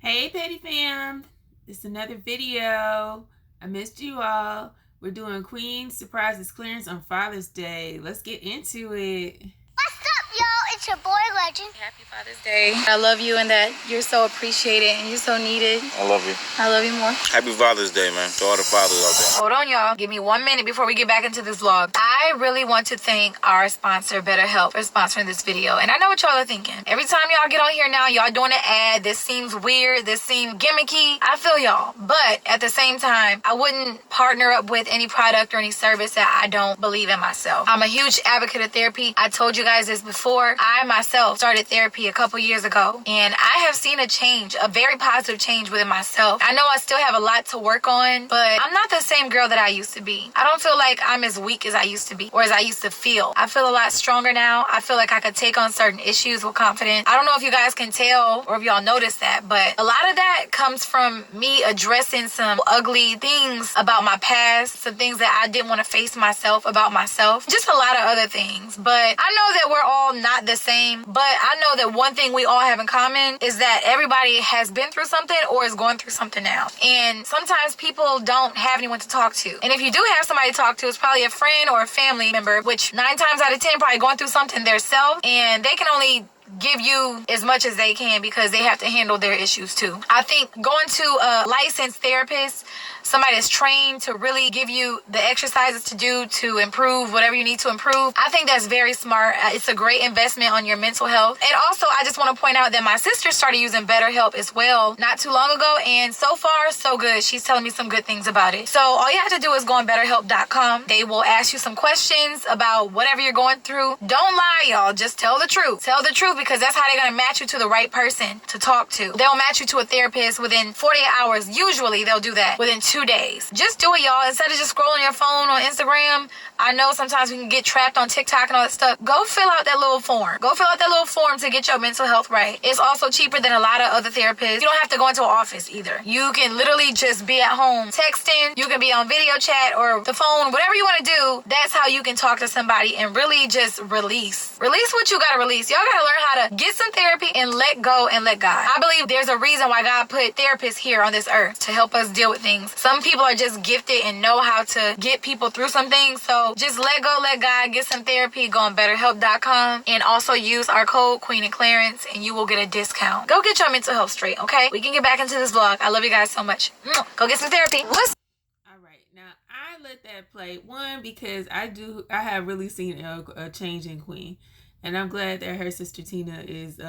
Hey Petty Fam, it's another video. I missed you all. We're doing Queen Surprises Clearance on Father's Day. Let's get into it. What's up, y'all? It's your boy Legend. Happy Father's Day. I love you and that you're so appreciated and you're so needed. I love you. I love you more. Happy Father's Day, man, to all the fathers out there. Hold on, y'all. Give me 1 minute before we get back into this vlog. I really want to thank our sponsor, BetterHelp, for sponsoring this video. And I know what y'all are thinking. Every time y'all get on here now, y'all doing an ad. This seems weird. This seems gimmicky. I feel y'all. But at the same time, I wouldn't partner up with any product or any service that I don't believe in myself. I'm a huge advocate of therapy. I told you guys this before. I myself started therapy a couple years ago, and I have seen a change, a very positive change within myself. I know I still have a lot to work on, but I'm not the same girl that I used to be. I don't feel like I'm as weak as I used to be or as I used to feel. I feel a lot stronger now. I feel like I could take on certain issues with confidence. I don't know if you guys can tell or if y'all notice that, but a lot of that comes from me addressing some ugly things about my past, some things that I didn't want to face myself about myself, just a lot of other things. But I know that we're all not the same, but I know that one thing we all have in common is that everybody has been through something or is going through something now. And sometimes people don't have anyone to talk to. And if you do have somebody to talk to, it's probably a friend or a family member, which 9 times out of 10 probably going through something themselves, and they can only give you as much as they can because they have to handle their issues too. I think going to a licensed therapist, somebody that's trained to really give you the exercises to do to improve whatever you need to improve, I think that's very smart. It's a great investment on your mental health. And also, I just want to point out that my sister started using BetterHelp as well not too long ago, and so far so good. She's telling me some good things about it. So all you have to do is go on betterhelp.com. They will ask you some questions about whatever you're going through. Don't lie, y'all. Just tell the truth. Tell the truth, because that's how they're going to match you to the right person to talk to. They'll match you to a therapist within 48 hours. Usually they'll do that within 2 days. Just do it, y'all. Instead of just scrolling your phone on Instagram, I know sometimes we can get trapped on TikTok and all that stuff. Go fill out that little form. Go fill out that little form to get your mental health right. It's also cheaper than a lot of other therapists. You don't have to go into an office either. You can literally just be at home texting. You can be on video chat or the phone, whatever you want to do. That's how you can talk to somebody and really just release. Release what you got to release. Y'all got to learn how to get some therapy and let go and let God. I believe there's a reason why God put therapists here on this earth to help us deal with things. Some people are just gifted and know how to get people through some things. So just let go, let God, get some therapy. Go on betterhelp.com and also use our code Queen and Clarence and you will get a discount. Go get your mental health straight, okay? We can get back into this vlog. I love you guys so much. Go get some therapy. All right, now I let that play. One, because I have really seen a change in Queen, and I'm glad that her sister Tina is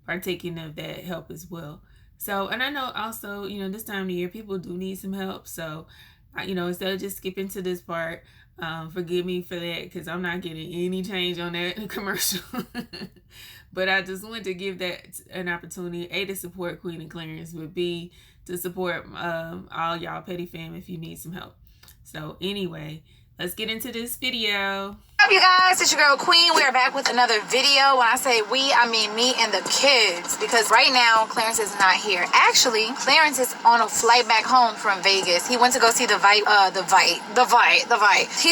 partaking of that help as well. So, and I know also, this time of the year, people do need some help. So, instead of just skipping to this part, forgive me for that because I'm not getting any change on that commercial. But I just wanted to give that an opportunity, A, to support Queen and Clarence, but B, to support all y'all petty fam if you need some help. So anyway, let's get into this video. What's up, you guys? It's your girl Queen. We are back with another video. When I say we, I mean me and the kids, because right now Clarence is not here. Actually, Clarence is on a flight back home from Vegas. He went to go see the fight. He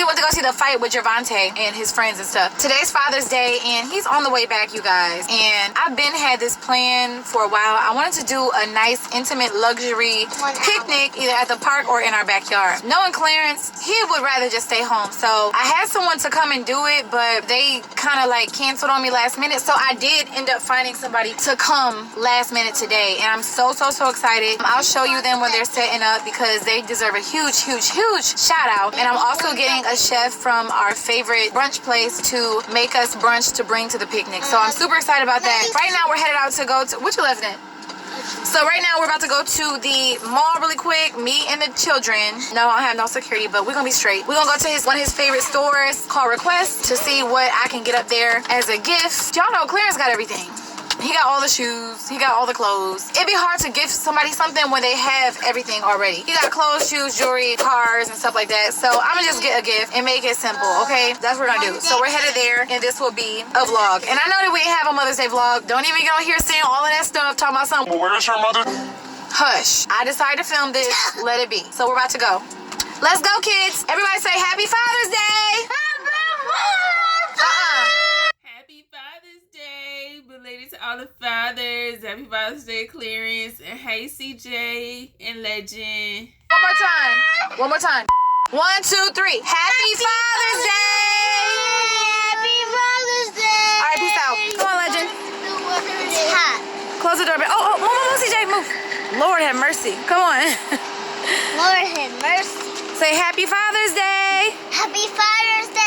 went to go see the fight with Javante and his friends and stuff. Today's Father's Day, and he's on the way back, you guys. And I've been had this plan for a while. I wanted to do a nice, intimate, luxury picnic either at the park or in our backyard. Knowing Clarence, he would rather just stay home. So I had someone to come and do it, but they kind of like canceled on me last minute. So I did end up finding somebody to come last minute today, and I'm so excited. I'll show you them when they're setting up because they deserve a huge shout out. And I'm also getting a chef from our favorite brunch place to make us brunch to bring to the picnic. So I'm super excited about that. Right now we're headed out to go to, what you laughing at? So right now we're about to go to the mall really quick, me and the children. No, I don't have no security, but we're gonna be straight. We're gonna go to one of his favorite stores called Request to see what I can get up there as a gift. Y'all know Clarence got everything. He got all the shoes. He got all the clothes. It'd be hard to give somebody something when they have everything already. He got clothes, shoes, jewelry, cars, and stuff like that. So I'm gonna just get a gift and make it simple, okay? That's what we're gonna do. So we're headed there, and this will be a vlog. And I know that we ain't have a Mother's Day vlog. Don't even get on here saying all of that stuff, talking about something. Where's your mother? Hush. I decided to film this. Let it be. So we're about to go. Let's go, kids. Everybody say Happy Father's Day. Happy Father's Day, belated to all the fathers. Happy Father's Day, Clarence. And hey, CJ and Legend. One more time. One more time. 1, 2, 3. Happy Father's Day. Happy Father's Day. All right, peace out. Come on, Legend. It's hot. Close the door. Move, CJ, move. Lord have mercy. Come on. Lord have mercy. Say Happy Father's Day. Happy Father's Day.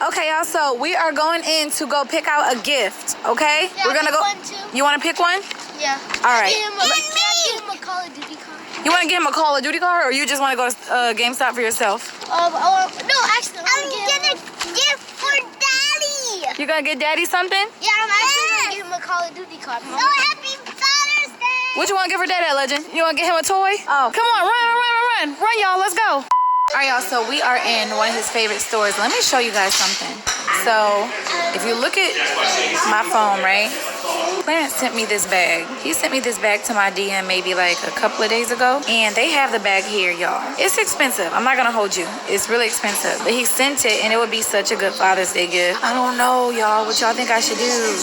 Okay, y'all, so we are going in to go pick out a gift, okay? Yeah, We're gonna go. one too. You wanna pick one? Yeah. All right. Give him a Call of Duty card. You wanna get him a Call of Duty card, or you just wanna go to GameStop for yourself? No, actually, I'm gonna gift for Daddy. You gonna get Daddy something? Yeah, I'm actually gonna give him a Call of Duty card. So happy Father's Day. What you wanna get for Daddy, Legend? You wanna get him a toy? Oh, come on, run, y'all, let's go. All right, y'all, so we are in one of his favorite stores. Let me show you guys something. So, if you look at my phone, right? Clarence sent me this bag. He sent me this bag to my DM maybe like a couple of days ago. And they have the bag here, y'all. It's expensive. I'm not gonna hold you. It's really expensive. But he sent it and it would be such a good Father's Day gift. I don't know, y'all, what y'all think I should do.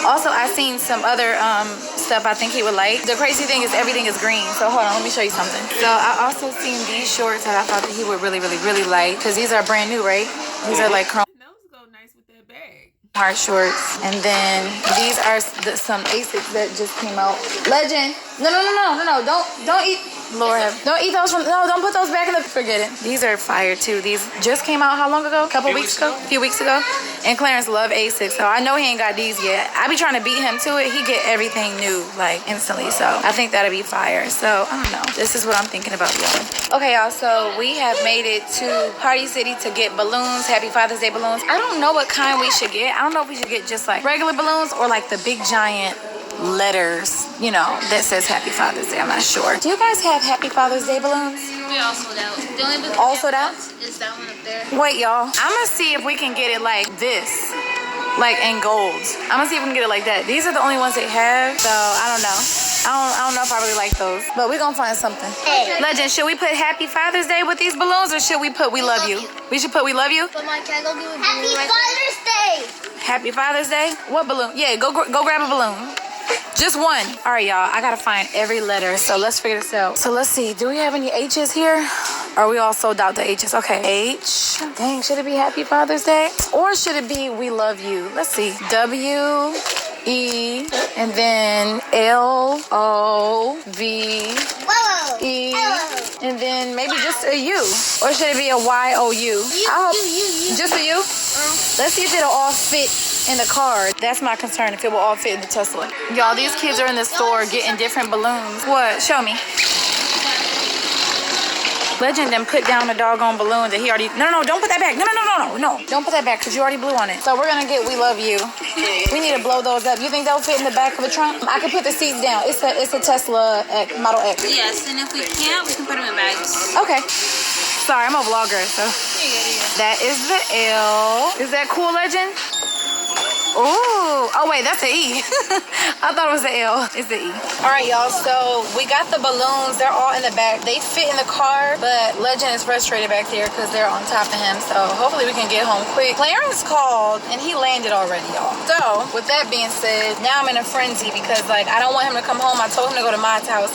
Also, I seen some other stuff I think he would like. The crazy thing is everything is green. So hold on, let me show you something. So I also seen these shorts that I thought that he would really like. Because these are brand new, right? These are like chrome. Those go nice with that bag. Heart shorts, and then these are some Asics that just came out. Legend, no, don't eat. Lord, don't eat those. Don't put those back in the. Forget it. These are fire too. These just came out how long ago? A few weeks ago. And Clarence love Asics, so I know he ain't got these yet. I be trying to beat him to it. He get everything new like instantly, so I think that'll be fire. So I don't know. This is what I'm thinking about, y'all. Okay, y'all. So we have made it to Party City to get balloons. Happy Father's Day balloons. I don't know what kind we should get. I don't know if we should get just like regular balloons or like the big giant letters, you know, that says Happy Father's Day. I'm not sure. Do you guys have Happy Father's Day balloons? We all sold out. The only balloon all sold out? is that one up there. Wait, y'all. I'm gonna see if we can get it like this, like in gold. I'm gonna see if we can get it like that. These are the only ones they have, so I don't know. I don't know if I really like those, but we're gonna find something. Hey. Legend, should we put Happy Father's Day with these balloons, or should we put We Love You? We should put We Love You? But Mike, can I go get a balloon? Happy Father's Day. Happy Father's Day? What balloon? Yeah, go grab a balloon. Just one. All right, y'all. I gotta find every letter, so let's figure this out. So let's see. Do we have any H's here? Are we all sold out the H's? Okay. H. Dang, should it be Happy Father's Day? Or should it be We Love You? Let's see. W, E, and then L, O, V, Whoa. E, Hello. and then maybe just a U. Or should it be a Y, O, U? I hope just a U? Let's see if it'll all fit in the car. That's my concern, if it will all fit in the Tesla. Y'all, these kids are in the store getting different balloons. What? Show me. Legend then put down the doggone balloon that he already... No, don't put that back. No. Don't put that back because you already blew on it. So we're going to get We Love You. We need to blow those up. You think they'll fit in the back of the trunk? I can put the seats down. It's a Tesla Model X. Yes, and if we can't, we can put them in bags. Okay. Sorry, I'm a vlogger, so... That is the L. Is that cool, Legend? Ooh. Oh, wait, that's the E. I thought it was the L. It's the E. All right, y'all. So we got the balloons. They're all in the back. They fit in the car, but Legend is frustrated back there because they're on top of him. So hopefully we can get home quick. Clarence called, and he landed already, y'all. So with that being said, now I'm in a frenzy because, like, I don't want him to come home. I told him to go to Mod's house.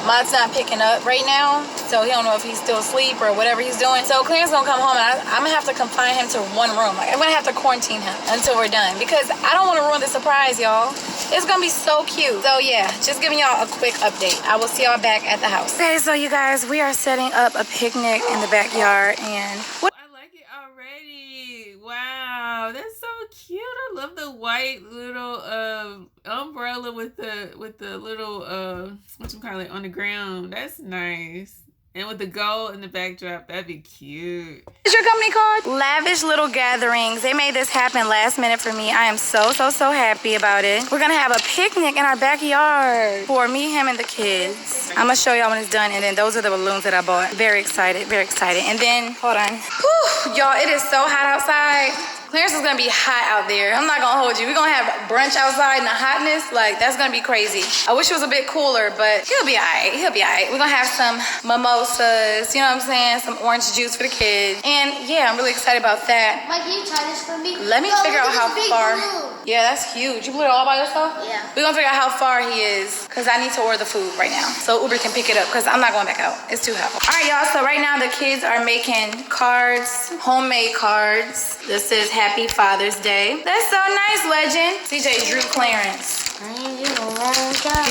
Mod's not picking up right now, so he don't know if he's still asleep or whatever he's doing. So Clarence gonna come home, and I'm gonna have to confine him to one room. Like, I'm gonna have to quarantine him until we're done because I don't want to ruin the surprise, y'all. It's gonna be so cute. So yeah, just giving y'all a quick update. I will see y'all back at the house. Okay, so you guys, we are setting up a picnic in the backyard, and what? I like it already. Wow, that's so cute. I love the white little umbrella with the little what you call it on the ground. That's nice. And with the gold in the backdrop, that'd be cute. What's your company called? Lavish Little Gatherings. They made this happen last minute for me. I am so happy about it. We're gonna have a picnic in our backyard for me, him, and the kids. I'm gonna show y'all when it's done, and then those are the balloons that I bought. Very excited, very excited. And then, hold on. Whew, y'all, it is so hot outside. Clarence is gonna be hot out there. I'm not gonna hold you. We're gonna have brunch outside in the hotness. Like, that's gonna be crazy. I wish it was a bit cooler, but he'll be all right. He'll be all right. We're gonna have some mimosas, you know what I'm saying? Some orange juice for the kids. And yeah, I'm really excited about that. Mike, can you try this for me? Let me figure out how far. Balloon. Yeah, that's huge. You blew it all by yourself? Yeah. We're gonna figure out how far he is, because I need to order the food right now. So Uber can pick it up, because I'm not going back out. It's too hot. All right, y'all. So right now the kids are making cards, homemade cards. This says Happy Father's Day. That's so nice, Legend. CJ drew Clarence. He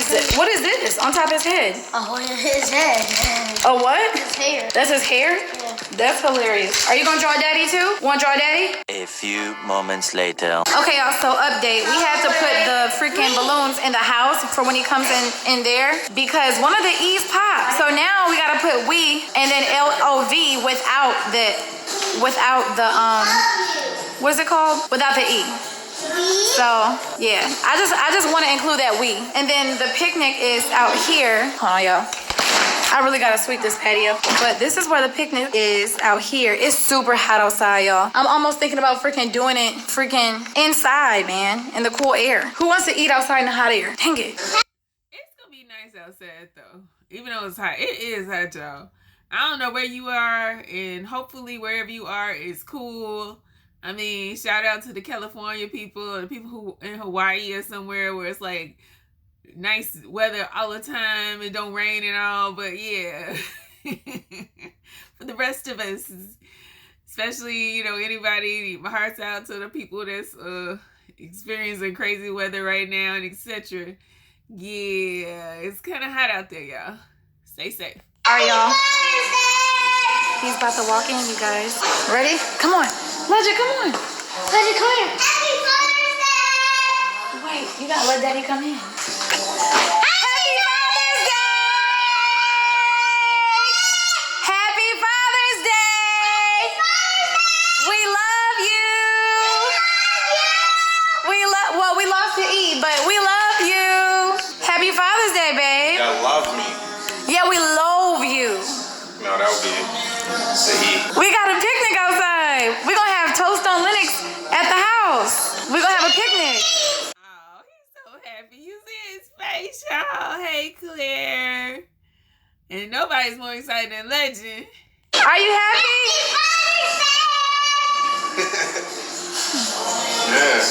said, what is this on top of his head? Oh, his head. Oh, what? His hair. That's his hair? Yeah. That's hilarious. Are you gonna draw Daddy too? Want to draw Daddy? A few moments later. Okay, y'all, so update. We had to put the freaking balloons in the house for when he comes in there because one of the E's popped. So now we gotta put we and then LOV without the what is it called? Without the E. So yeah, I just want to include that we. And then the picnic is out here. Hold on, y'all. I really gotta sweep this patio. But this is where the picnic is out here. It's super hot outside, y'all. I'm almost thinking about freaking doing it freaking inside, man, in the cool air. Who wants to eat outside in the hot air? Dang it. It's gonna be nice outside though. Even though it's hot. It is hot, y'all. I don't know where you are, and hopefully wherever you are is cool. I mean, shout out to the California people, the people who in Hawaii or somewhere where it's like nice weather all the time. It don't rain and all, but yeah. For the rest of us, especially, you know, anybody, my heart's out to the people that's experiencing crazy weather right now and etc. Yeah, it's kind of hot out there, y'all. Stay safe. All right, y'all. He's about to walk in, you guys. Ready? Come on. Legend, come on. Legend, come here. Happy Father's Day! Wait, you gotta let Daddy come in. Happy Father's Day! Happy Father's Day! We love you. We lost the E, but we love you. Happy Father's Day, babe. Y'all love me. Yeah, we love you. No, that would be the We got a picnic outside. We're gonna have toast on Linux at the house. We're gonna have a picnic. Oh, he's so happy. You see his face, y'all. Hey, Claire. And nobody's more excited than Legend. Are you happy? Yes.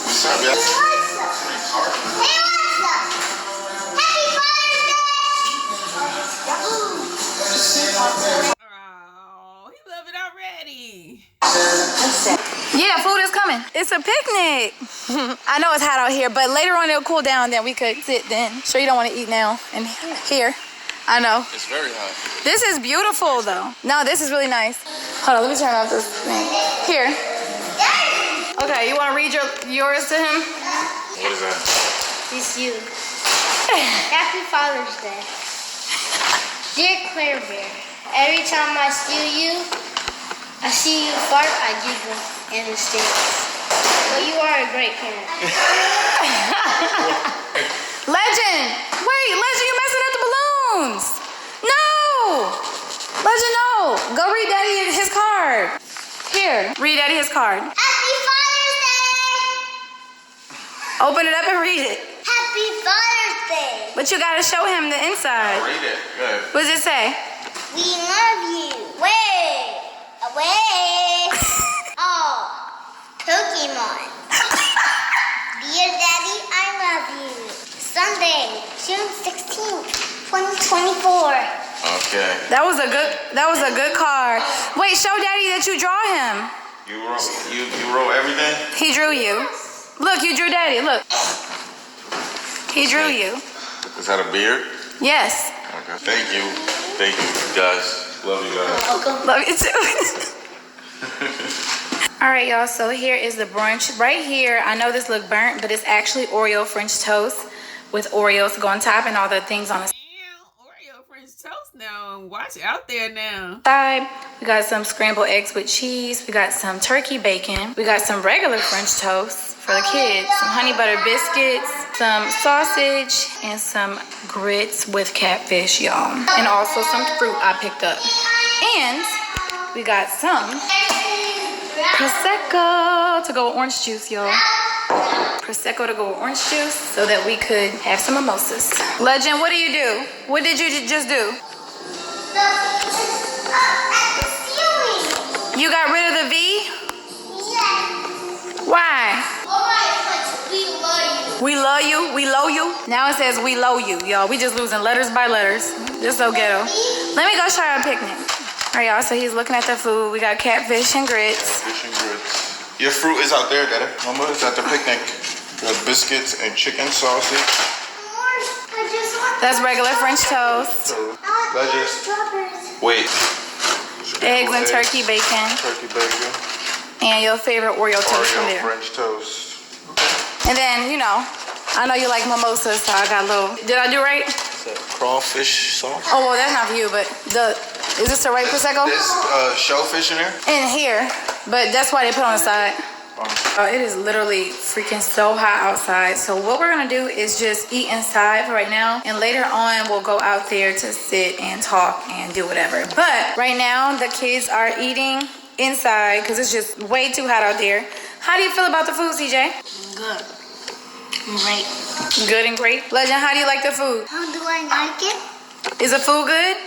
What's up, y'all? Hey, what's up? Happy Father's Day! Oh, he love it already. Yeah, food is coming. It's a picnic. I know it's hot out here, but later on it'll cool down. Then we could sit then. Sure you don't want to eat now and here. I know. It's very hot. This is beautiful though. No, this is really nice. Hold on, let me turn off this thing. Here. Okay, you want to read yours to him? What is that? It's you. Happy Father's Day. Dear Claire Bear, every time I see you fart, I giggle and it stinks. But you are a great parent. Legend! Wait, Legend, you messing up the balloons! No! Legend, no! Go read Daddy his card. Here, read Daddy his card. Happy Father's Day! Open it up and read it. Happy Father's Day! But you gotta show him the inside. Read it. Good. What does it say? We love you. Way away. Oh, Pokemon. Dear Daddy, I love you. Sunday, June 16th, 2024. Okay. That was a good card. Wait, show Daddy that you draw him. You wrote everything? He drew you. Look, you drew Daddy. Look. He drew you. Is that a beard? Yes. Okay. Thank you. Thank you, guys. Love you guys. Welcome. Love you too. All right, y'all. So here is the brunch. Right here, I know this look burnt, but it's actually Oreo French toast with Oreos go on top and all the things on the Oreo French toast now. Watch out there now. side. We got some scrambled eggs with cheese. We got some turkey bacon. We got some regular French toast for the kids. Some honey butter biscuits, some sausage, and some grits with catfish, y'all. And also some fruit I picked up. And we got some Prosecco to go with orange juice, y'all. Prosecco to go with orange juice so that we could have some mimosas. Legend, what do you do? What did you just do? The ceiling. You got rid of the V? Yes. Why? Alright, but we love you. We love you? We low you? Now it says we low you, y'all. We just losing letters by letters. This so ghetto. Let me go show you a picnic. All right, y'all, so he's looking at the food. We got catfish and grits. Fish and grits. Your fruit is out there, Daddy. Mama, it's at the picnic. The biscuits and chicken sausage. That's regular French toast. Lettuce. Wait. Eggs and turkey bacon. Turkey bacon. And your favorite Oreo toast from there. French toast. And then, you know, I know you like mimosas, so I got a little. Did I do right? Is that crawfish sauce? Oh, well, that's not for you, but is this the right Prosecco? There's shellfish in there? In here, but that's why they put on the side. It is literally freaking so hot outside. So what we're gonna do is just eat inside for right now. And later on, we'll go out there to sit and talk and do whatever. But right now, the kids are eating inside because it's just way too hot out there. How do you feel about the food, CJ? Good. Great. Good and great. Legend, how do you like the food? How do I like it? Is the food good?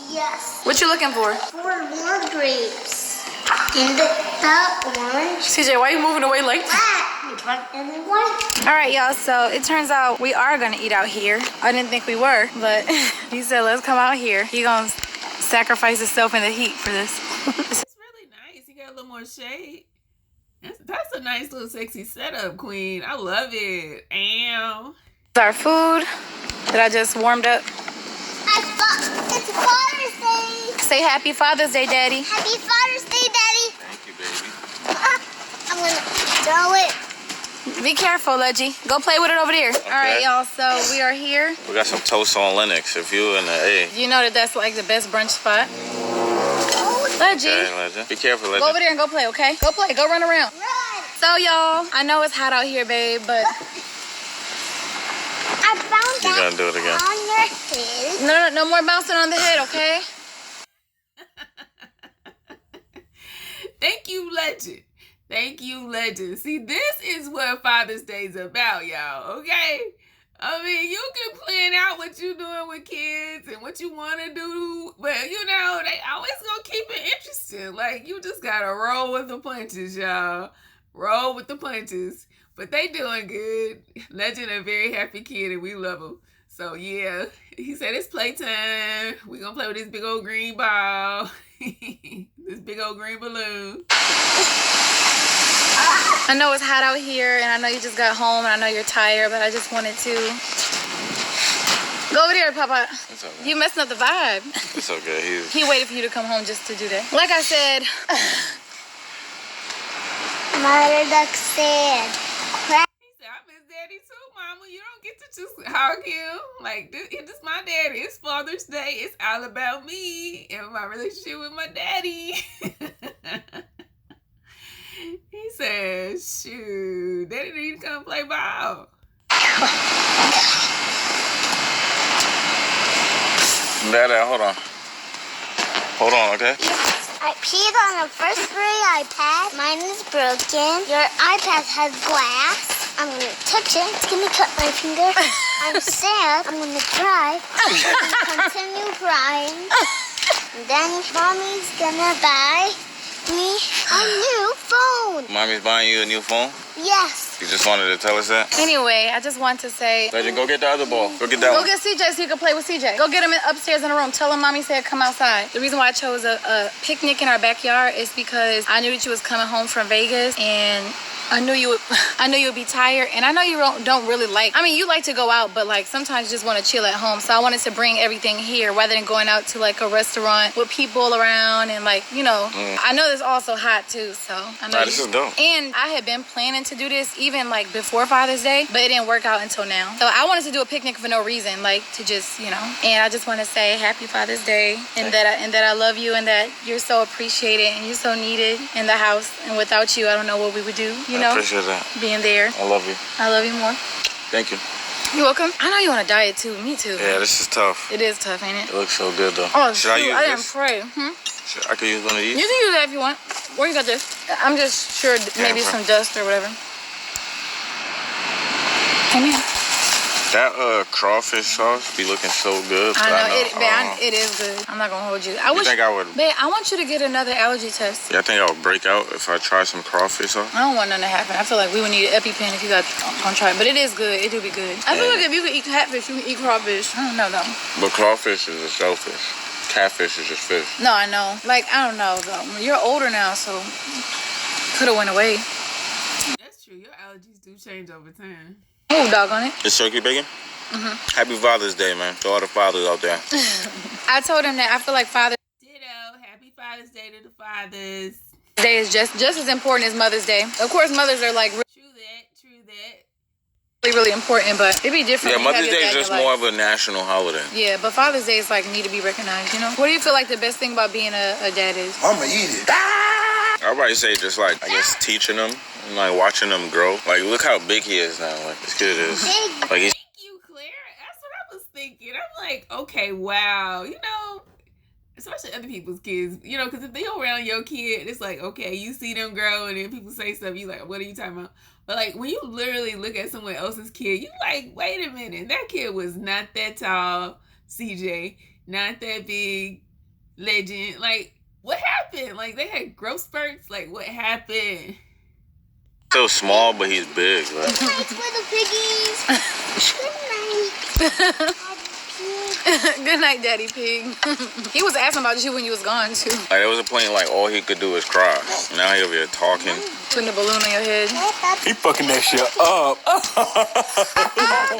Yes. What you looking for? 4 more grapes. And the orange. CJ, why are you moving away like that? Black and the white. All right, y'all, so it turns out we are gonna eat out here. I didn't think we were, but he said, let's come out here. He gonna sacrifice himself in the heat for this. It's really nice. You got a little more shade. That's a nice little sexy setup, Queen. I love it. Ow. Our food that I just warmed up. It's Father's Day. Say happy Father's Day, Daddy. Happy Father's Day, Daddy. Thank you, baby. I'm gonna throw it. Be careful, Leggy. Go play with it over there. Okay. All right, y'all, so we are here. We got some toast on Linux. If you in the A. You know that that's like the best brunch spot. Leggy. Okay, Legend. Be careful, Legend. Go over there and go play, okay? Go play. Go run around. Run. So, y'all, I know it's hot out here, babe, but... I found You gonna do it again? on your head. No more bouncing on the head, okay? Thank you, Legend. Thank you, Legend. See, this is what Father's Day's about, y'all, okay? I mean, you can plan out what you're doing with kids and what you want to do, but, you know, they always gonna keep it interesting. Like, you just gotta roll with the punches, y'all. Roll with the punches. But they doing good. Legend a very happy kid, and we love him. So, yeah, he said it's playtime. We gonna play with this big old green ball. This big old green balloon. I know it's hot out here, and I know you just got home, and I know you're tired, but I just wanted to... Go over there, Papa. It's okay. You messing up the vibe. It's okay. He waited for you to come home just to do that. Like I said... Mother Duck said, He said, I miss Daddy too, Mama. You don't get to just hug him. Like, this is my daddy. It's Father's Day. It's all about me and my relationship with my daddy. He said, shoot, Daddy need to come play ball. Daddy, hold on. Hold on, okay? I peed on the first gray iPad. Mine is broken. Your iPad has glass. I'm gonna touch it. It's gonna cut my finger. I'm sad. I'm gonna cry. I'm gonna continue crying. And then Mommy's gonna buy me a new phone. Mommy's buying you a new phone? Yes. You just wanted to tell us that? Anyway, I just want to say... Legend, go get the other ball. Go get that Go one. get CJ so you can play with CJ. Go get him upstairs in the room. Tell him Mommy said come outside. The reason why I chose a picnic in our backyard is because I knew that you was coming home from Vegas, and I knew you would be tired, and I know you don't really like... I mean, you like to go out, but like sometimes you just want to chill at home. So I wanted to bring everything here rather than going out to like a restaurant with people around and like, you know. I know it's also hot too, so I know. Nah, this is dope. And I had been planning to do this even like before Father's Day, but it didn't work out until now. So I wanted to do a picnic for no reason, like to just, you know. And I just want to say happy Father's Day, and that I love you, and that you're so appreciated and you're so needed in the house. And without you, I don't know what we would do. You know, I appreciate that. being there. I love you. I love you more. Thank you. You're welcome. I know you on a diet too. Me too. Yeah, this is tough. It is tough, ain't it? It looks so good though. Oh, Should I shoot, use I didn't this? pray. I could use one of these? You can use that if you want. Where you got this? I'm just sure maybe some dust or whatever. Come here. That crawfish sauce be looking so good. I know, it is good. I'm not gonna hold you. I think I would? Babe, I want you to get another allergy test. Yeah, I think I would break out if I try some crawfish sauce. I don't want nothing to happen. I feel like we would need an EpiPen if you got gonna try it. But it is good. It do be good. I feel like if you could eat catfish, you can eat crawfish. I don't know though. But crawfish is a shellfish. Catfish is just fish. No, I know. Like, I don't know though. You're older now, so could have went away. That's true. Your allergies do change over time. Oh, dog on it. It's turkey bacon? Happy Father's Day, man, to all the fathers out there. I told him that I feel like Father's Ditto. Happy Father's Day to the fathers. Day is just as important as Mother's Day. Of course, mothers are like True that. really important, but it'd be different. Yeah, Mother's Day is just more of a national holiday. Yeah, but Father's Day is like need to be recognized, you know? What do you feel like the best thing about being a dad is? I'ma eat it. I'd probably say just like, I guess, teaching them and like watching them grow. Like, look how big he is now. Like, this kid is. Like, he's. Thank you, Claire. That's what I was thinking. I'm like, okay, wow. You know, especially other people's kids, you know, because if they're around your kid, it's like, okay, you see them grow and then people say stuff, you like, what are you talking about? But like, when you literally look at someone else's kid, you like, wait a minute, that kid was not that tall, CJ, not that big, legend. Like, what happened? Like, they had growth spurts? Like, what happened? Still small, but he's big. Right? Good night, little piggies. Good night. Good night, Daddy Pig. He was asking about you when you was gone, too. Like, there was a point, like, all he could do is cry. Now he over here talking. Putting a balloon on your head. He fucking that shit up.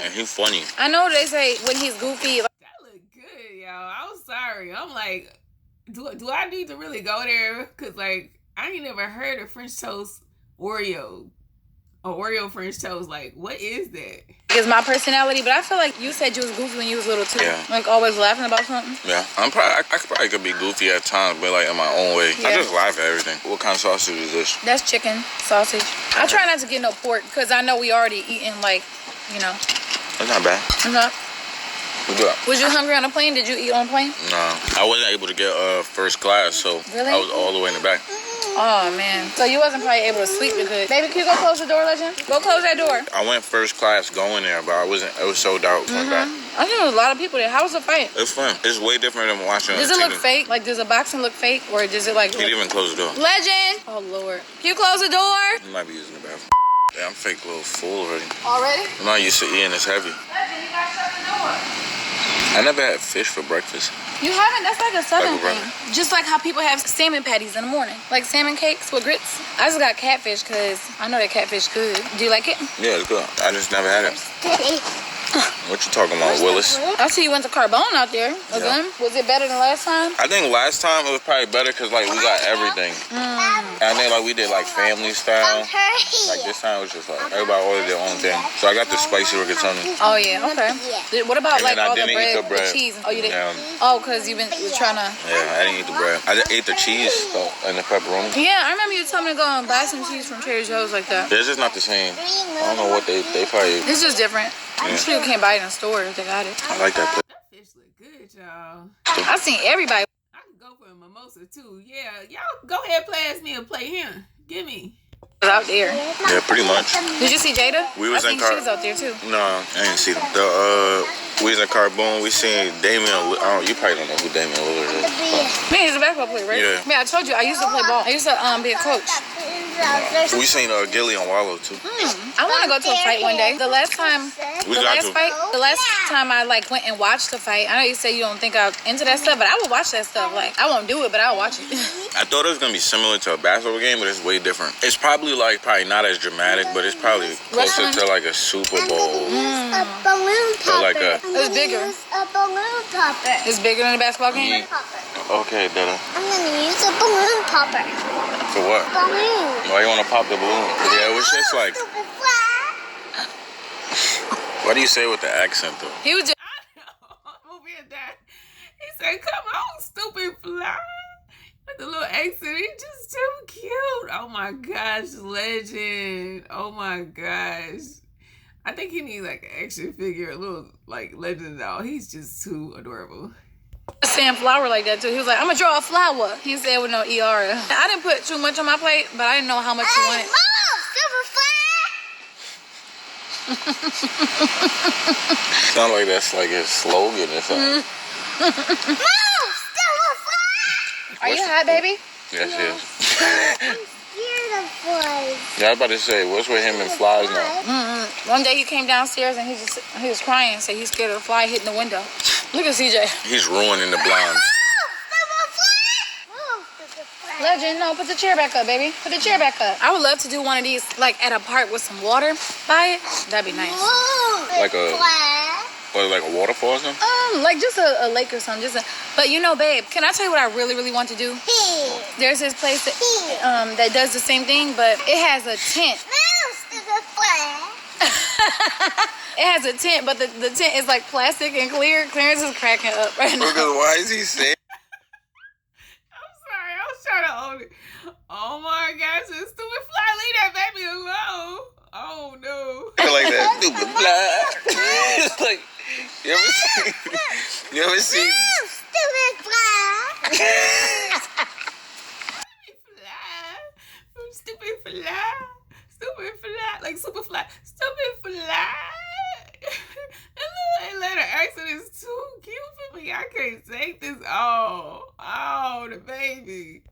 And he funny. I know they say when he's goofy. That looked good, y'all. I'm sorry. I'm like, do I need to really go there? Because, like, I ain't never heard of French toast Oreo. Oreo French toast. Like, what is that? It's my personality, but I feel like you said you was goofy when you was little, too. Yeah. Like, always laughing about something. Yeah, I could be goofy at times, but like in my own way. Yeah. I just laugh at everything. What kind of sausage is this? That's chicken sausage. I try not to get no pork because I know we already eating, like, you know. That's not bad. Uh-huh. We good. Was you hungry on the plane? Did you eat on the plane? No, I wasn't able to get first class, so Really? I was all the way in the back. Oh, man. So you wasn't probably able to sleep good. Baby, can you go close the door, Legend? Go close that door. I went first class going there, but it was sold out from back. I think there was a lot of people there. How was the fight? It's fun. It's way different than watching Does it look fake? Like, does the boxing look fake? Or does it, like... He didn't even close the door. Legend! Oh, Lord. Can you close the door? He might be using the bathroom. Yeah, I'm fake little full already. Already? I'm not used to eating this heavy. Legend, you gotta shut the door. I never had fish for breakfast. You haven't? That's like a southern Like a thing. Just like how people have salmon patties in the morning. Like salmon cakes with grits. I just got catfish because I know that catfish good. Do you like it? Yeah, it's good. I just never had it. What you talking about, Willis? I see you went to Carbone out there again. Was it better than last time? I think last time it was probably better because like we got everything. And I think like we did like family style. Like this time it was just like everybody ordered their own thing. So I got the spicy rigatoni. Oh yeah, okay. What about And like then I all the didn't eat bread, the bread. the cheese? Oh, you didn't? Yeah. Oh, because you've been trying to... Yeah, I didn't eat the bread. I just ate the cheese though, and the pepperoni. Yeah, I remember you told me to go and buy some cheese from Trader Joe's like that. It's just not the same. I don't know what they probably. It's just different. I'm sure you can't buy it in stores if they got it. I like that place. That fish look good, y'all. I've seen everybody. I could go for a mimosa, too. Yeah, y'all go ahead, pass me a plate here. Give me. Out there. Yeah, pretty much. Did you see Jada? We was I in think she was out there too. No, I didn't see them. We was in Carbone. We seen Damian. You probably don't know who Damian Lillard is. Man, he's a basketball player, right? Yeah. Man, I told you I used to play ball. I used to be a coach. We seen Gilly on Wallow too. I want to go to a fight one day. The last time I like went and watched the fight. I know you say you don't think I'm into that stuff, but I would watch that stuff. Like I won't do it, but I'll watch it. I thought it was gonna be similar to a basketball game, but it's way different. It's probably not as dramatic, but it's probably closer to like a Super Bowl. A balloon popper. Or like a. It's bigger. A balloon popper. It's bigger than a basketball game. Okay, Dada. I'm gonna use a balloon popper. For what? Balloon. Why you wanna pop the balloon? Yeah, it was just like. Why do you say it with the accent though? He was just. I know. I'm over here dying. He said, come on, stupid fly. With the little accent. He's just too cute. Oh my gosh, Legend. Oh my gosh. I think he needs like an action figure, a little like Legend doll. He's just too adorable. Saying flower like that too. He was like, I'm gonna draw a flower. He said with no ER. I didn't put too much on my plate, but I didn't know how much you wanted. Sound like that's like his slogan or something. Are you hot, baby? Yes, yes. I'm scared of flies. Yeah, I was about to say, what's with him and flies now? One day he came downstairs and he was crying, so he's scared of a fly hitting the window. Look at CJ. He's ruining the blinds. Legend, no, put the chair back up, baby. Put the chair back up. I would love to do one of these, like at a park with some water by it. That'd be nice. Like a waterfall or something? Like just a lake or something. But you know, babe, can I tell you what I really, really want to do? There's this place that that does the same thing, but it has a tent. It has a tent, but the tent is like plastic and clear. Clarence is cracking up right now. Because why is he saying? Trying to own it. Oh my gosh, this stupid fly, leave that baby alone. Oh no. Like that stupid fly. It's like, you ever seen Stupid fly. Stupid fly. Stupid fly. Like super fly. Stupid fly. That little letter accent is too cute for me. I can't take this. Oh, the baby.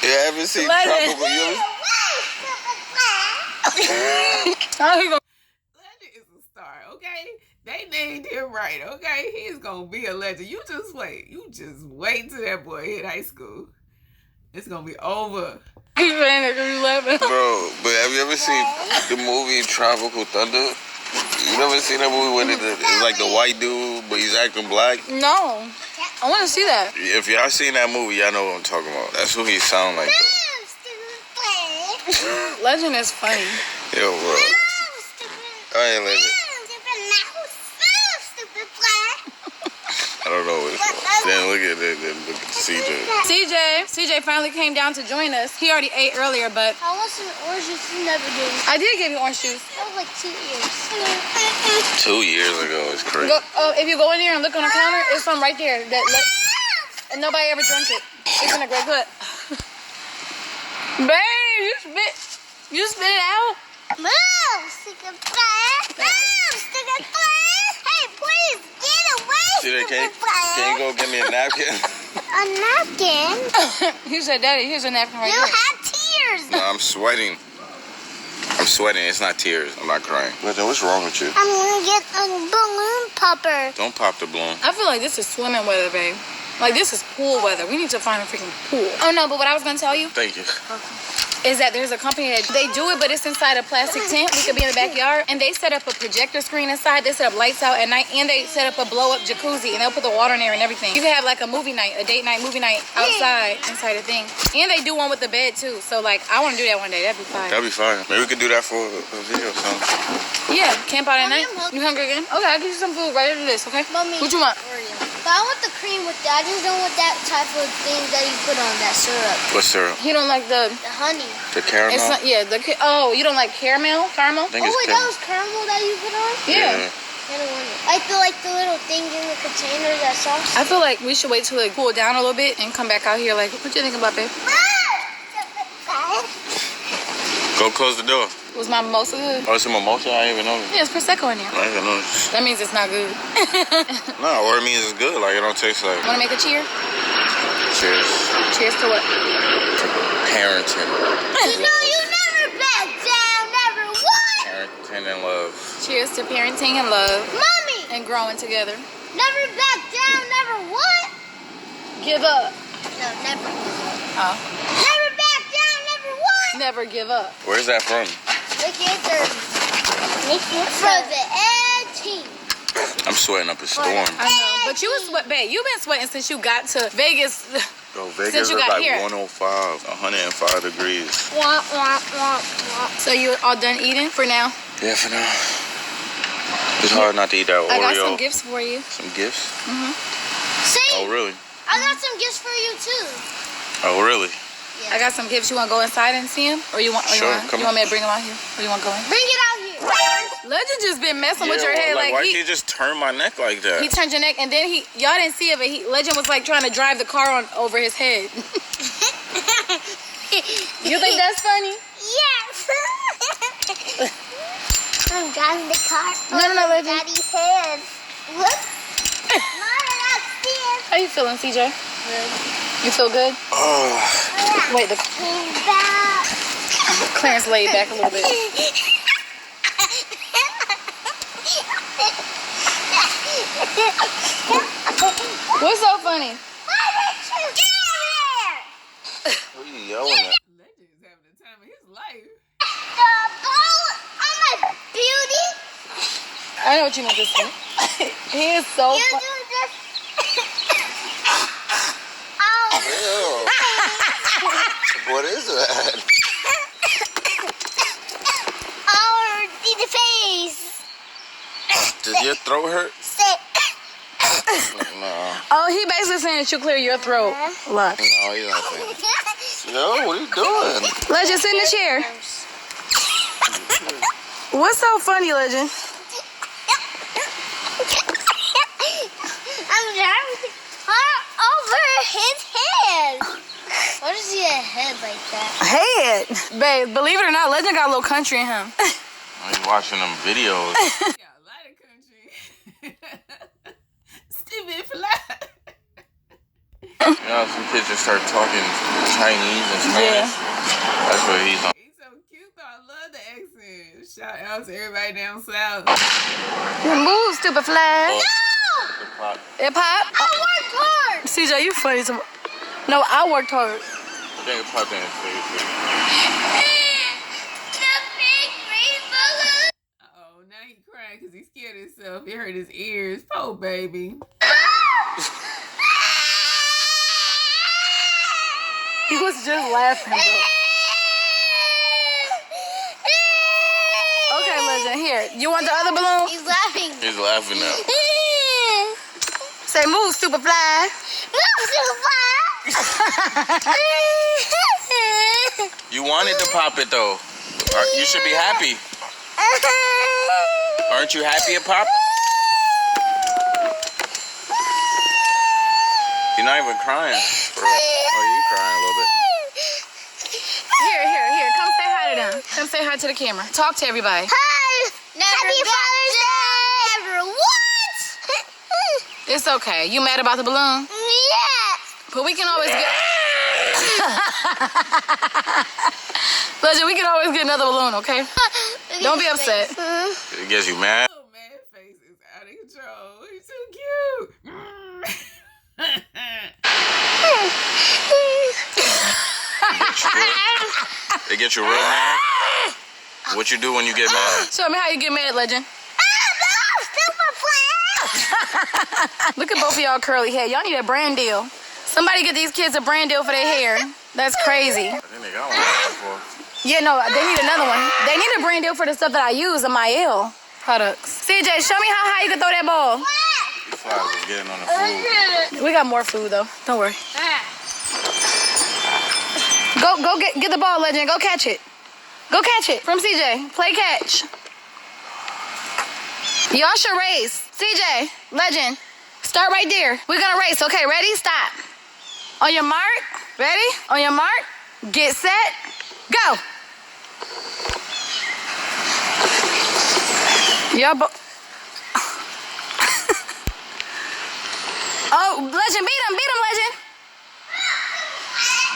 You ever seen Tropical? Legend is a star, okay? They named him right, okay? He's gonna be a legend. You just wait. You just wait till that boy hit high school. It's gonna be over. He's saying it 'cause he's laughing. Bro, but have you ever seen the movie Tropical Thunder? You never seen that movie when it's like the white dude, but he's acting black? No. I want to see that. If y'all seen that movie, y'all know what I'm talking about. That's who he sound like, though. Legend is funny. Yo, bro. I ain't Legend. I don't know what it's called. Then look at CJ. CJ finally came down to join us. He already ate earlier, but I want some orange juice. You never did. I did give you orange juice. That was like 2 years. 2 years ago, it's crazy. If you go in here and look on the counter, it's some right there. And nobody ever drank it. It's in a great cup. Babe, you spit it out? Move, stupid fly. Move, stupid fly. Hey, please get away, CJ, stupid fly. can you go get me a napkin? A napkin? He said, Daddy, here's a napkin right You here. have tears. No, I'm sweating. It's not tears. I'm not crying. Legend, what's wrong with you? I'm gonna get a balloon popper. Don't pop the balloon. I feel like this is swimming weather, babe. Like, this is pool weather. We need to find a freaking pool. Oh, no, but what I was going to tell you Thank you. is that there's a company that they do it, but it's inside a plastic tent. We could be in the backyard. And they set up a projector screen inside. They set up lights out at night. And they set up a blow-up jacuzzi. And they'll put the water in there and everything. You can have, like, a movie night, a date night, movie night outside inside a thing. And they do one with the bed, too. So, like, I want to do that one day. That'd be fine. That'd be fine. Maybe we could do that for a video or something. Yeah, camp out at night. You hungry again? Okay, I'll give you some food right after this, okay? Mommy. What you want? But I want the cream with that. I just don't want that type of thing that you put on that syrup. What syrup? You don't like the honey. The caramel? It's not, yeah, you don't like caramel? I Caramel? think it's Wait, that was caramel that you put on? Yeah. I don't want it. I feel like the little things in the container, that sauce. I feel like we should wait till it cool down a little bit and come back out here like, what you think about, babe? Go close the door. Was my mimosa good? Oh, it's a mimosa? I didn't even know. Yeah, it's Prosecco in here. I didn't know. That means it's not good. No, or it means it's good. Like, it don't taste like... Want to make a cheer? Cheers. Cheers to what? Parenting. You know you never back down, never what? Parenting and love. Cheers to parenting and love. Mommy! And growing together. Never back down, never what? Give up. No, never. Oh. Never back down, never what? Never give up. Where's that from? Make it dirty. For the Ed team. I'm sweating up a storm. I know. But you was sweat, babe. You've been sweating since you got to Vegas. Yo, Vegas Since you is got like here. 105, 105 degrees. Wah, wah, wah, wah. So you all done eating for now? Yeah, for now. It's hard not to eat that Oreo. I got some gifts for you. Some gifts? See? Oh, really? I got some gifts for you too. Oh, really? I got some gifts. You want to go inside and see them? Or you want, Sure, come you want me to bring them out here? Or you want to go in? Bring it out here. Legend just been messing with your head. Like why can't he just turn my neck like that? He turned your neck, and then y'all didn't see it, but Legend was like trying to drive the car on over his head. You think that's funny? Yes. I'm driving the car No, Legend. Daddy's head. Whoops. How you feeling, CJ? Good. You feel good? Wait, Clarence laid back a little bit. What's so funny? What are you yelling at? Legend's having the time of his life. The ball on my beauty. I know what you meant to say. He is so You funny. do this. What is that? Oh, see the face. Does your throat hurt? Sit. No. Oh, he basically saying that you clear your throat. Look. No, he's not saying. Yo, what are you doing? Legend, sit in the chair. What's so funny, Legend? I'm driving the car over his head. What is he a head like that? Head. Babe, believe it or not, Legend got a little country in him. I'm watching them videos. Yeah, a lot of country. Stupid fly. You know, some kids just start talking Chinese and Spanish. That's what he's on. He's so cute though. I love the accent. Shout out to everybody down south. Move, stupid fly. No! It pop? I worked hard. CJ, you funny. No, I worked hard. I think it popped in his face. The big green balloon. Uh-oh, now he crying because he scared himself. It hurt his ears. Poor baby. He was just laughing, though. Okay, Legend, here. You want the other balloon? He's laughing. He's laughing now. Say move, stupid fly. You wanted to pop it though. You should be happy. Aren't you happy it popped? You're not even crying. Oh, you crying a little bit. Here. Come say hi to them. Come say hi to the camera. Talk to everybody. Hi. Happy Father's Day. What? It's okay. You mad about the balloon? Yes. But we can always get... Legend, we can always get another balloon, okay? Don't be upset. It gets you mad. Oh, man, face is out of control. He's so cute. It gets you real mad. What you do when you get mad? Show me how you get mad, Legend. Look at both of y'all curly hair. Y'all need a brand deal. Somebody get these kids a brand deal for their hair. That's crazy. I think they got one before. Yeah, no, they need another one. They need a brand deal for the stuff that I use in my L products. CJ, show me how high you can throw that ball. These flies is getting on the food. We got more food, though. Don't worry. Go get the ball, Legend. Go catch it. Go catch it from CJ. Play catch. Y'all should race. CJ, Legend, start right there. We're gonna race. Okay, ready? Stop. On your mark. Ready? On your mark. Get set. Go. Y'all Oh, Legend, beat him, Legend.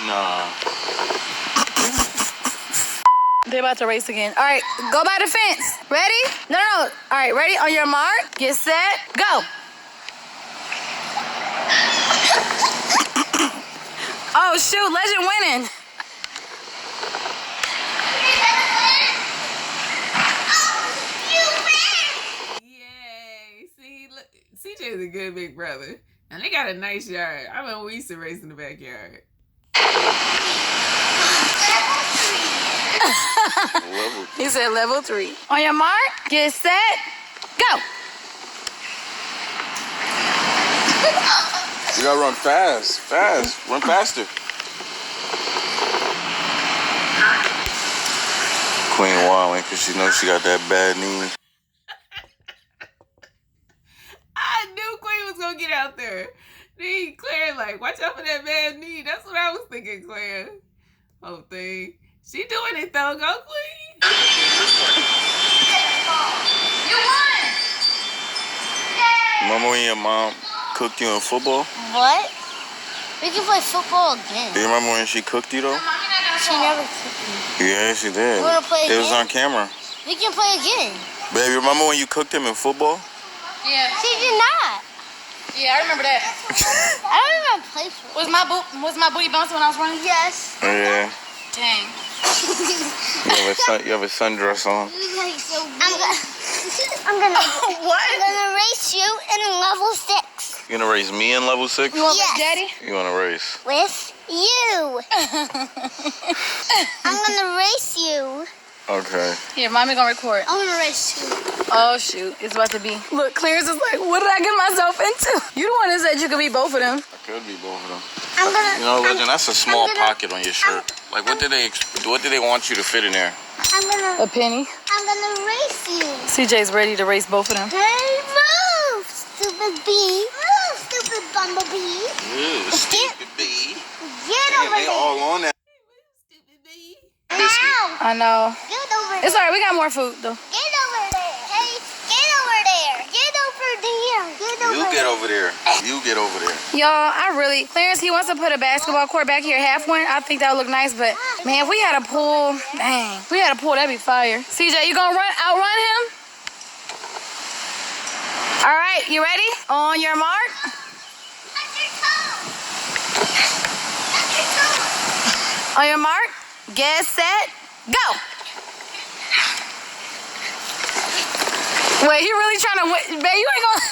Nah. They're about to race again. All right, go by the fence. Ready? No. All right, ready? On your mark, get set, go. Oh, shoot, Legend winning. Yay. See, look, CJ's a good big brother. And they got a nice yard. I remember we used to race in the backyard. He said level 3. On your mark, get set, go. You gotta run fast. Run faster. Queen wilding because she knows she got that bad knee. was gonna get out there. Then Claire like, watch out for that bad knee. That's what I was thinking, Claire. Whole thing. She doing it though. Go Queen. You won. Remember when your mom cooked you in football? What? We can play football again. Do you remember when she cooked you though? She never cooked me. Yeah, she did. You wanna play It was again? on camera. We can play again. Baby, remember when you cooked him in football? Yeah. She did not. Yeah, I remember that. I don't even play football. Was my booty bouncing when I was running? Yes. Oh, yeah. Dang. You have a sundress on. I'm gonna What? I'm gonna race you in level 6. You gonna race me in level 6? You want Yes. with Daddy? You wanna race? With you. I'm gonna race you. Okay. Here, mommy gonna record. I'm gonna race you. Oh shoot, it's about to be. Look, Clarence is like, what did I get myself into? You the one that said you could be both of them. I could be both of them. I'm gonna. You know, Legend, that's a small I'm gonna- pocket on your shirt. Like, what did they want you to fit in there? A penny. I'm gonna race you. CJ's ready to race both of them. Hey, move, stupid bee. Move, stupid bumblebee. Ew, stupid bee. Get Man, over they there. all on that. Stupid bee. Ow. I know. Get over It's there. alright, we got more food though. Get over there. Hey, get over there. Get over there. Get over You get over there. You get over there. Y'all, Clarence, he wants to put a basketball court back here, half one. I think that would look nice, but man, if we had a pool, dang, if we had a pool, that'd be fire. CJ, you gonna outrun him? All right, you ready? On your mark. Touch your toe. Touch your toe. On your mark. Get set. Go. Wait, he really trying to win. Babe, you ain't gonna.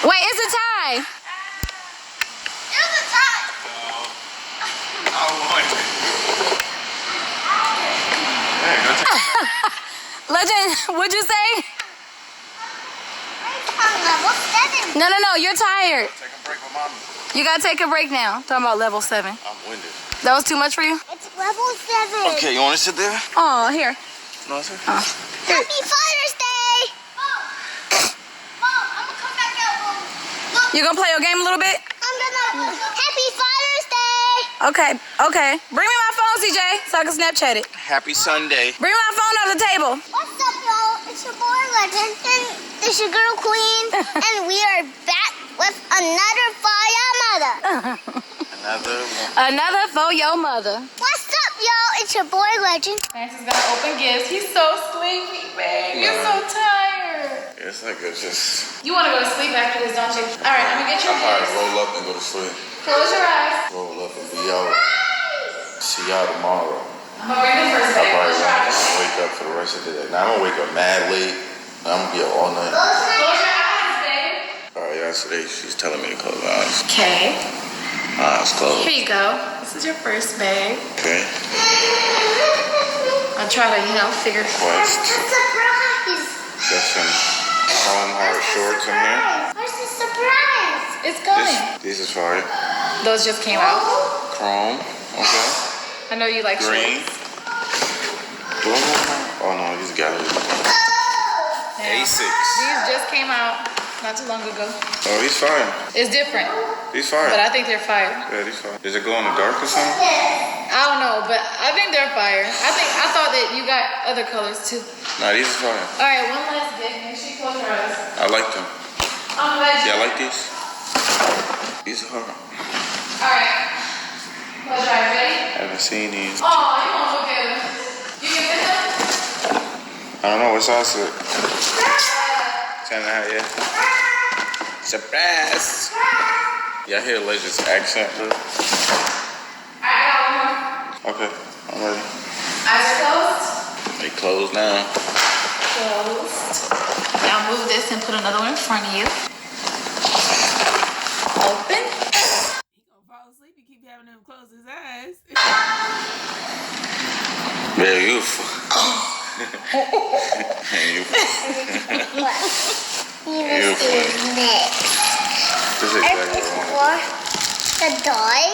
Wait, it's a tie. It's a tie. I won. Hey, go take Legend, what'd you say? On level 7. No, you're tired. a break with mommy. You gotta take a break now. Talking about level 7. I'm winded. That was too much for you? It's level 7. Okay, you want to sit there? Oh, here. No, sir. Happy Father's Day. Mom, I'm gonna come back out. Look, You gonna play your game a little bit? I'm gonna. Happy Father's Day. Okay. Bring me my phone, CJ, so I can Snapchat it. Happy Sunday. Bring my phone on the table. What's up, y'all? It's your boy Legend, and it's your girl Queen, and we are back with another Fire Mother. Another one. Another for your mother. What's up, y'all? It's your boy Legend. Clarence is gonna open gifts. He's so sleepy, babe. You're so tired. It's like it's just. You wanna go to sleep after this, don't you? All right, let me get your I'm about to gifts. roll up and go to sleep. Close your eyes. Roll up and be out. See y'all tomorrow. I'm gonna bring the first I babe. probably Close your eyes. won't wake up for the rest of the day. Now I'm gonna wake up mad late. I'm gonna be up all night. Close your eyes, babe. All right, yesterday she's telling me to close my eyes. Okay. Eyes closed. Here you go. This is your first babe. Okay. I'll try to, figure. Quest. Surprise! Got some home hard shorts in here. Where's the surprise? It's coming. These is fire. Those just came out. Chrome. Okay. I know you like Green. shorts. Do I have one? Oh no, these got it. Yeah. A6. These just came out not too long ago. Oh, these fire. It's different, These fire. but I think they're fire. Yeah, these fire. Does it glow in the dark or something? I don't know, but I think they're fire. I thought that you got other colors too. Nah, these is fire. All right, one last gift. Make sure you close your eyes. I like them. I'm glad Yeah, you. I like these. These are hard. All right. Close your eyes. Ready? Haven't seen these. Oh, you won't look at them. You can fit them. I don't know what size is it. 10.5, yeah. Surprise! Y'all hear Legend's accent, bro? All right, I got one more. Okay, I'm ready. Eyes are closed. They closed now. Closed. Now move this and put another one in front of you. Open. He gonna fall asleep. You keep having him close his eyes. Yeah, you. You funny. Next. This is Earth exactly is what I for the dog.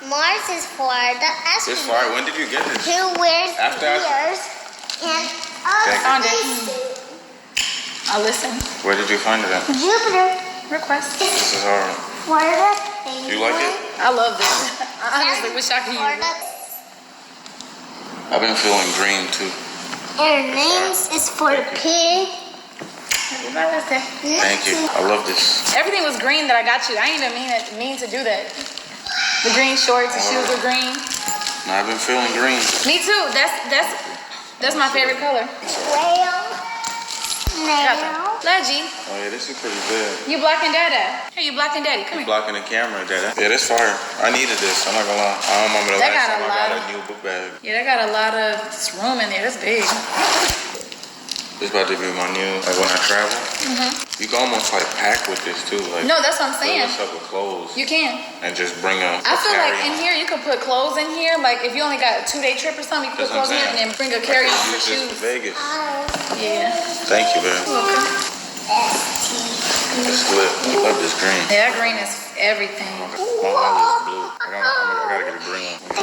Mars is for the This astronaut fire. When did you get this? who wears After I- ears and Thank a you. spacesuit. I listen. Where did you find it at? Jupiter. Request. This is hard. Florida. You like it? I love this. I honestly wish I could use it. I've been feeling green too. And names is for the pig. Thank you. I love this. Everything was green that I got you. I didn't even mean to do that. The green shorts, the shoes were green. No, I've been feeling green. Me too. That's my favorite color. Whale. Snail. Leggy, Oh yeah, this is pretty good. you blocking Dada. Hey, you blocking Daddy. Come here. Blocking the camera, Dada. Yeah, this fire. I needed this. I'm not gonna lie. I don't remember the That last got time a I got lot a new book bag. Yeah, they got a lot of room in there. That's big. This about to be my new, like when I travel. You can almost like pack with this too. Like, No, that's what I'm fill saying. this up with clothes. You can. And just bring them. I feel like in here you could put clothes in here. Like if you only got a 2-day trip or something, you can put That's clothes in what here I'm and then bring a carry-on for Use this shoes. for Vegas. Yeah. Thank you, man. It's lit. I love this green. Yeah, that green is everything. My wallet is blue. I gotta get a green one.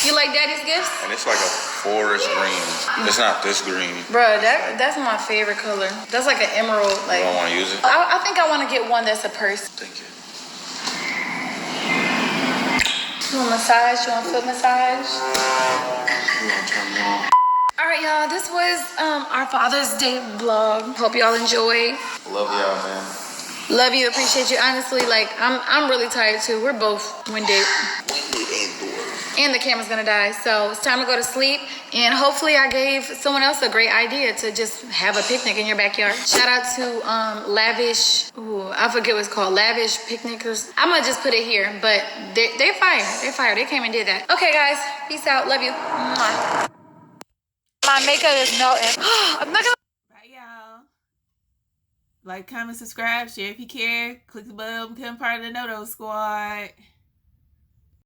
You like Daddy's gifts? And it's like a forest green. It's not this green. Bruh, that's my favorite color. That's like an emerald. Like You don't want to use it? I think I want to get one that's a purse. Thank you. You want massage? You want foot massage? All right, y'all. This was our Father's Day vlog. Hope y'all enjoyed. Love y'all, man. Love you. Appreciate you. Honestly, like I'm really tired too. We're both winded. And the camera's gonna die, so it's time to go to sleep. And hopefully I gave someone else a great idea to just have a picnic in your backyard. Shout out to Lavish, I forget what it's called, Lavish Picnickers. I'm gonna just put it here, but they fire. They fire. They came and did that. Okay, guys, peace out. Love you. Mwah. My makeup is melting. I'm not gonna. Bye, y'all. Like, comment, subscribe, share if you care. Click the bell, become part of the No-No Squad.